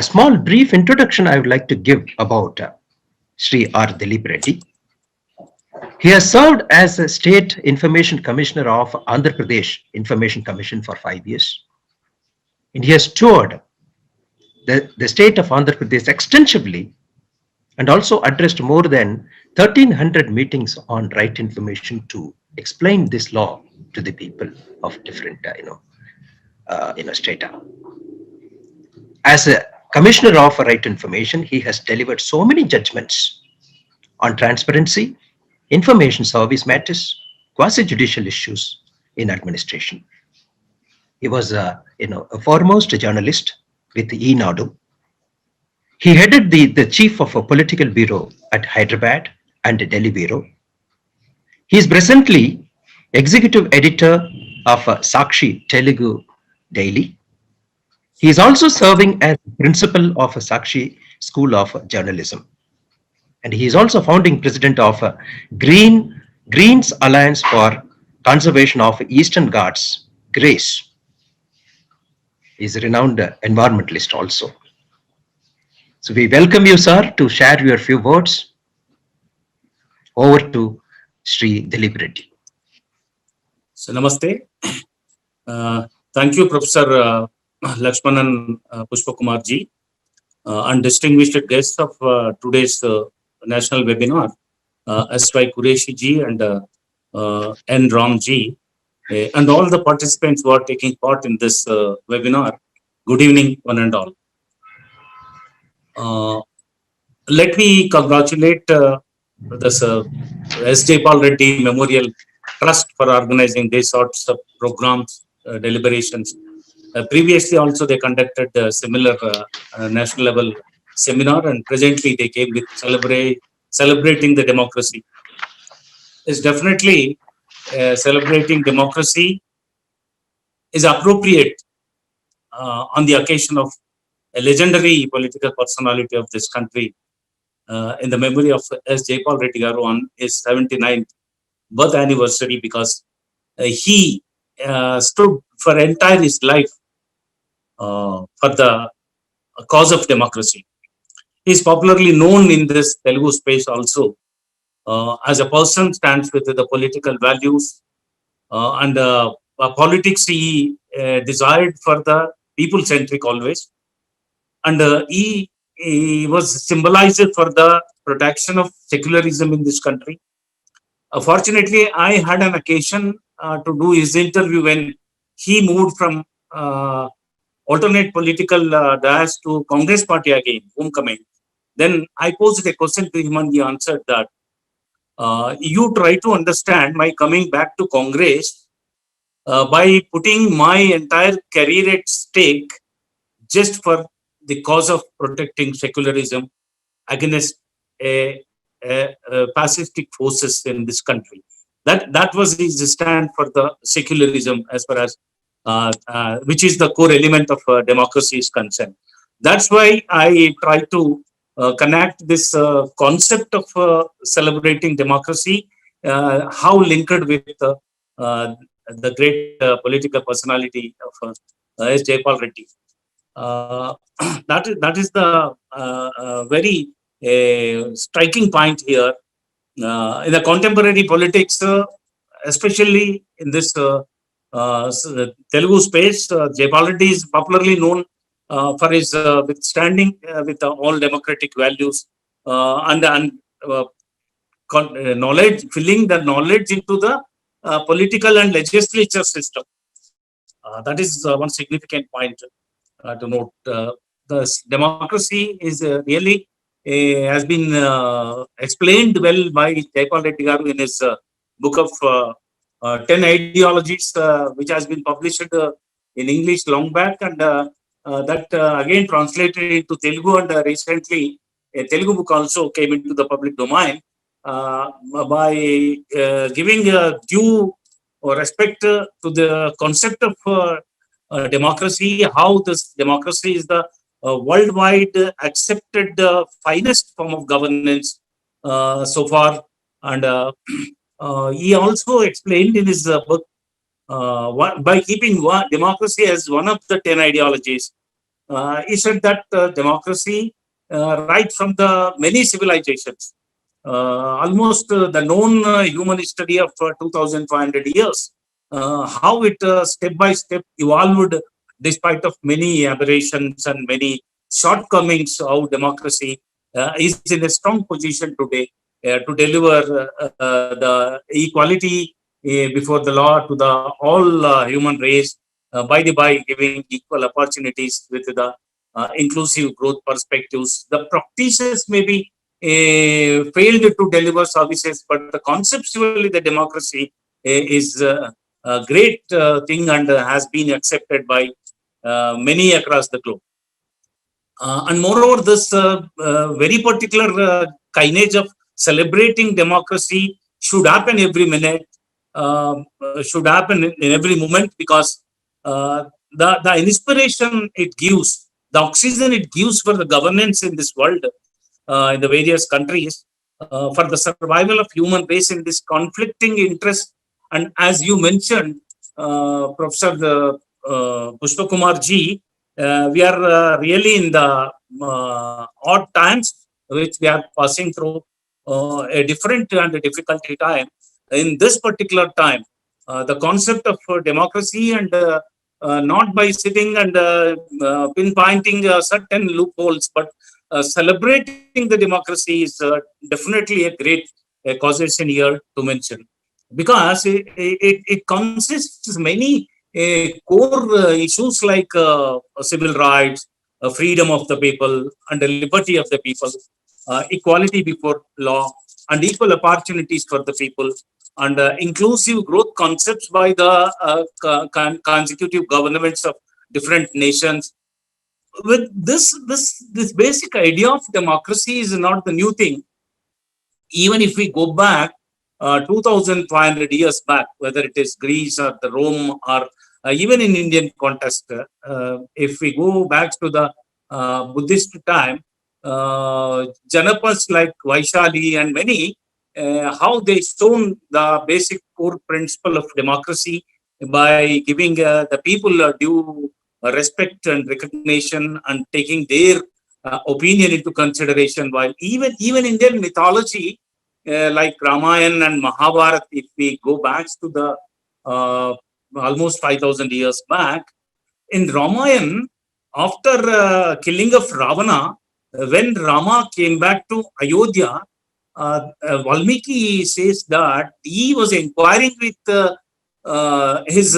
a small brief introduction I would like to give about Sri R. Dilip Reddy. He has served as a State Information Commissioner of Andhra Pradesh Information Commission for 5 years. And he has toured the state of Andhra Pradesh extensively and also addressed more than 1,300 meetings on right information to explain this law to the people of different, strata. As a Commissioner of Right Information, he has delivered so many judgments on transparency, information service matters, quasi-judicial issues in administration. He was a foremost journalist with E-Nadu. He headed the chief of a political bureau at Hyderabad and Delhi bureau. He is presently executive editor of Sakshi Telugu Daily. He is also serving as principal of Sakshi School of Journalism. And he is also founding president of Greens Alliance for Conservation of Eastern Ghats, GRACE. He is a renowned environmentalist also. So we welcome you, sir, to share your few words. Over to Sri Dilip Reddy. So namaste. Thank you, Professor Lakshmanan Pushpakumar ji, and distinguished guests of today's national webinar, S.Y. Qureshi ji and N. Ram ji, and all the participants who are taking part in this webinar. Good evening, one and all. Let me congratulate this S. Jaipal Reddy Memorial Trust for organizing these sorts of programs, deliberations. Previously also they conducted a similar national level seminar, and presently they came with celebrating the democracy. It's definitely celebrating democracy is appropriate on the occasion of a legendary political personality of this country, in the memory of S. Jaipal Reddy Garu on his 79th birth anniversary, because he stood for entire his life for the cause of democracy. He is popularly known in this Telugu space also as a person stands with the political values and politics he desired for the people-centric always. And he was symbolized for the protection of secularism in this country. Fortunately, I had an occasion to do his interview when he moved from alternate political dais to Congress party again, homecoming. Then I posed a question to him and he answered that, you try to understand my coming back to Congress by putting my entire career at stake just for the cause of protecting secularism against fascistic forces in this country. That was his stand for the secularism, as far as which is the core element of democracy is concerned. That's why I try to connect this concept of celebrating democracy, how linked with the great political personality of S. Jaipal Reddy. That is the very striking point here. In the contemporary politics, especially in this Telugu space, Jaipal Reddy is popularly known for his withstanding with all democratic values and knowledge, filling the knowledge into the political and legislature system. That is one significant point to note. The democracy is really has been explained well by Jaipal Reddy Garu in his book of 10 ideologies, which has been published in English long back, and that again translated into Telugu, and recently a Telugu book also came into the public domain by giving due respect to the concept of democracy, how this democracy is the worldwide accepted finest form of governance so far. And he also explained in his book, by keeping democracy as one of the 10 ideologies, he said that democracy, right from the many civilizations, almost the known human history of 2,500 years, how it step by step evolved despite of many aberrations and many shortcomings, how democracy is in a strong position today to deliver the equality before the law to the all human race, by giving equal opportunities with the inclusive growth perspectives. The practices may be failed to deliver services, but the conceptually the democracy is a great thing and has been accepted by many across the globe. And moreover, this very particular kinage of celebrating democracy should happen every minute, should happen in every moment, because the inspiration it gives, the oxygen it gives for the governance in this world, in the various countries, for the survival of human race in this conflicting interest. And as you mentioned, Professor Pushpa Kumar ji, we are really in the odd times which we are passing through, a different and a difficulty time. In this particular time, the concept of democracy and not by sitting and pinpointing certain loopholes, but celebrating the democracy is definitely a great causation here to mention, because it consists many core issues like civil rights, freedom of the people, and the liberty of the people, equality before law, and equal opportunities for the people, and inclusive growth concepts by the consecutive governments of different nations. With this basic idea of democracy is not the new thing. Even if we go back 2,500 years back, whether it is Greece or the Rome or even in Indian context, if we go back to the Buddhist time, Janapas like Vaishali and many, how they shown the basic core principle of democracy by giving the people due respect and recognition and taking their opinion into consideration. While even Indian mythology, like Ramayana and Mahabharata, if we go back to the almost 5,000 years back, in Ramayana, after killing of Ravana, when Rama came back to Ayodhya, Valmiki says that he was inquiring with his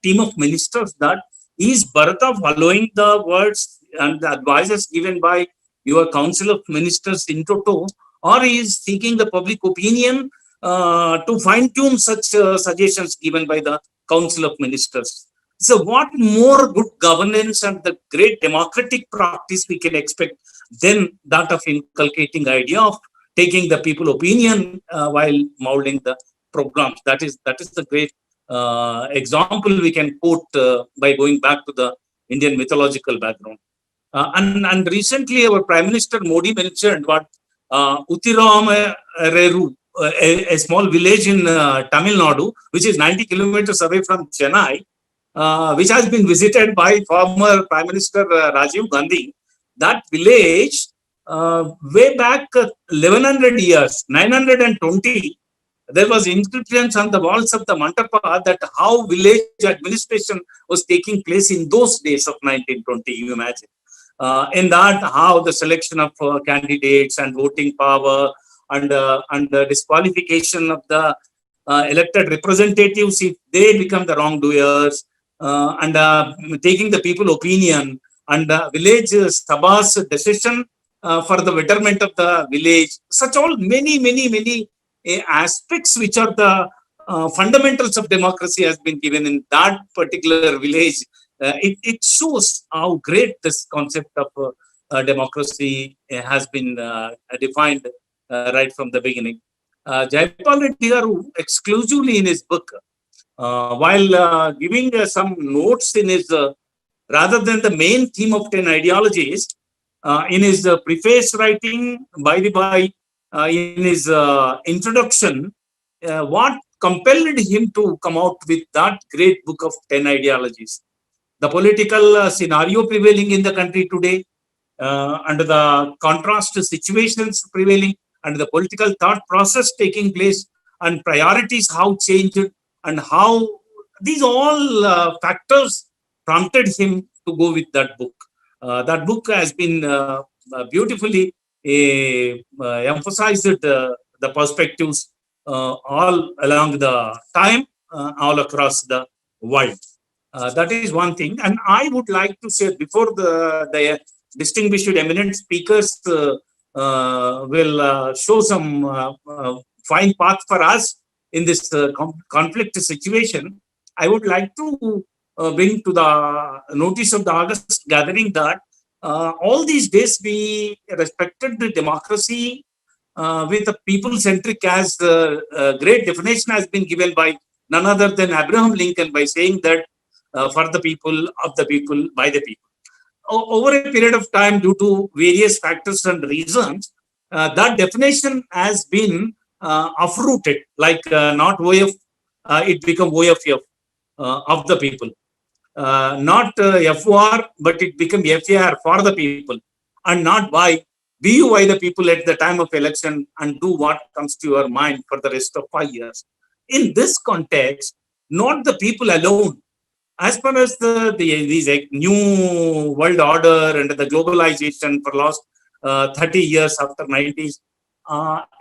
team of ministers that is Bharata following the words and the advices given by your council of ministers in toto, or is seeking the public opinion to fine-tune such suggestions given by the council of ministers. So what more good governance and the great democratic practice we can expect than that of inculcating idea of taking the people opinion while molding the programs. That is the great example we can quote by going back to the Indian mythological background. And recently our Prime Minister Modi mentioned what Utirameru, a small village in Tamil Nadu, which is 90 kilometers away from Chennai, which has been visited by former Prime Minister Rajiv Gandhi. That village, way back 1100 years, 920, there was inscriptions on the walls of the Mantapa that how village administration was taking place in those days of 1920, you imagine. In that, how the selection of candidates and voting power and the disqualification of the elected representatives if they become the wrongdoers, and taking the people opinion, and village sabha's decision for the betterment of the village. Such all many aspects which are the fundamentals of democracy has been given in that particular village. It shows how great this concept of democracy has been defined right from the beginning. Jaipal Reddy Garu exclusively in his book, while giving some notes in his, rather than the main theme of 10 ideologies, in his preface writing, in his introduction, what compelled him to come out with that great book of 10 ideologies. the political scenario prevailing in the country today, under the contrast situations prevailing, and the political thought process taking place, and priorities how changed, and how these all factors prompted him to go with that book. That book has been beautifully emphasized the perspectives all along the time, all across the world. That is one thing. And I would like to say, before the distinguished eminent speakers will show some fine path for us in this conflict situation, I would like to bring to the notice of the August gathering that all these days we respected the democracy with a people-centric, as great definition has been given by none other than Abraham Lincoln, by saying that for the people, of the people, by the people. Over a period of time, due to various factors and reasons, that definition has been uprooted, like not OF, it became OFF, of the people. Not FOR, but it became FAR, for the people, and not by BUY the people at the time of election and do what comes to your mind for the rest of 5 years. In this context, not the people alone, as far as these new world order and the globalization for last 30 years after 90s,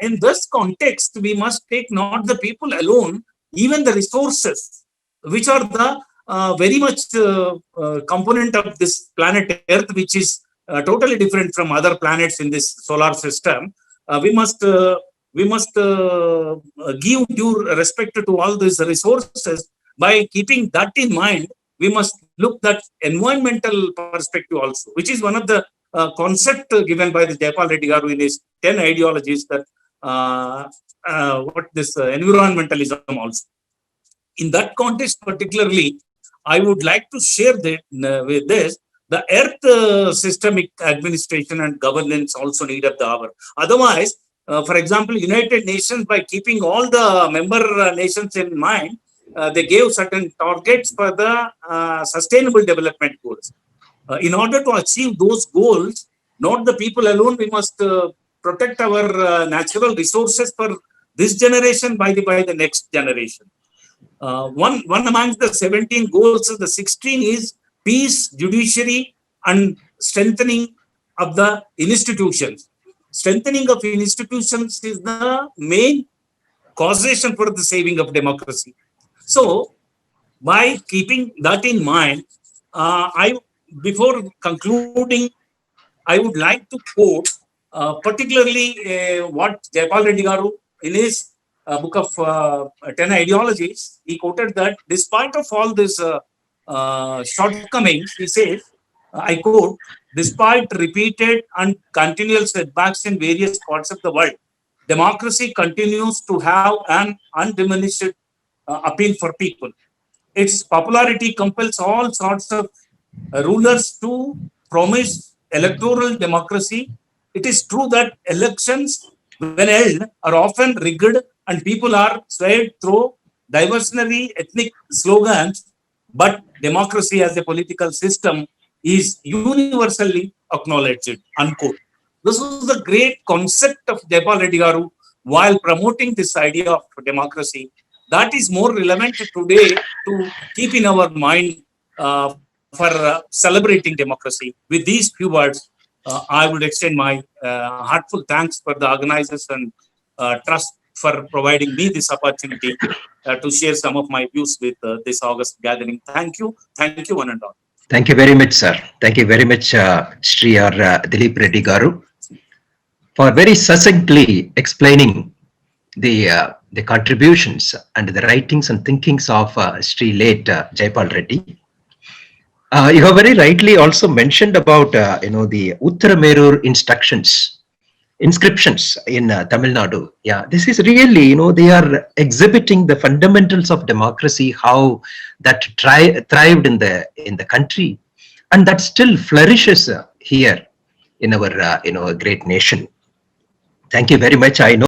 in this context, we must take not the people alone, even the resources, which are the very much component of this planet Earth, which is totally different from other planets in this solar system. We must give due respect to all these resources. By keeping that in mind, we must look at environmental perspective also, which is one of the concept given by the Jaipal Reddy Garu in his 10 ideologies, that what this environmentalism also. In that context, particularly, I would like to share that with this, the Earth systemic administration and governance also need of the hour. Otherwise, for example, United Nations, by keeping all the member nations in mind, they gave certain targets for the sustainable development goals. In order to achieve those goals, not the people alone, we must protect our natural resources for this generation by the next generation. One among the 17 goals, the 16 is peace, judiciary, and strengthening of the institutions. Strengthening of institutions is the main causation for the saving of democracy. So, by keeping that in mind, before concluding, I would like to quote particularly what Jaipal Reddy Garu in his book of 10 ideologies, he quoted that despite of all these shortcomings, he says, I quote, despite repeated and continual setbacks in various parts of the world, democracy continues to have an undiminished appeal for people. Its popularity compels all sorts of rulers to promise electoral democracy. It is true that elections, when held, are often rigged and people are swayed through diversionary ethnic slogans, but democracy as a political system is universally acknowledged, unquote. This was the great concept of Jaipal Reddy Garu while promoting this idea of democracy. That is more relevant today to keep in our mind for celebrating democracy. With these few words, I would extend my heartfelt thanks for the organizers and trust for providing me this opportunity to share some of my views with this August gathering. Thank you, one and all. Thank you very much, sir. Thank you very much, Sri or Dilip Reddy Garu, for very succinctly explaining the contributions and the writings and thinkings of Sri late Jaipal Reddy. You have very rightly also mentioned about the Uttaramerur inscriptions in Tamil Nadu. Yeah, this is really, they are exhibiting the fundamentals of democracy, how that thrived in the country, and that still flourishes here in our great nation. Thank you very much. I know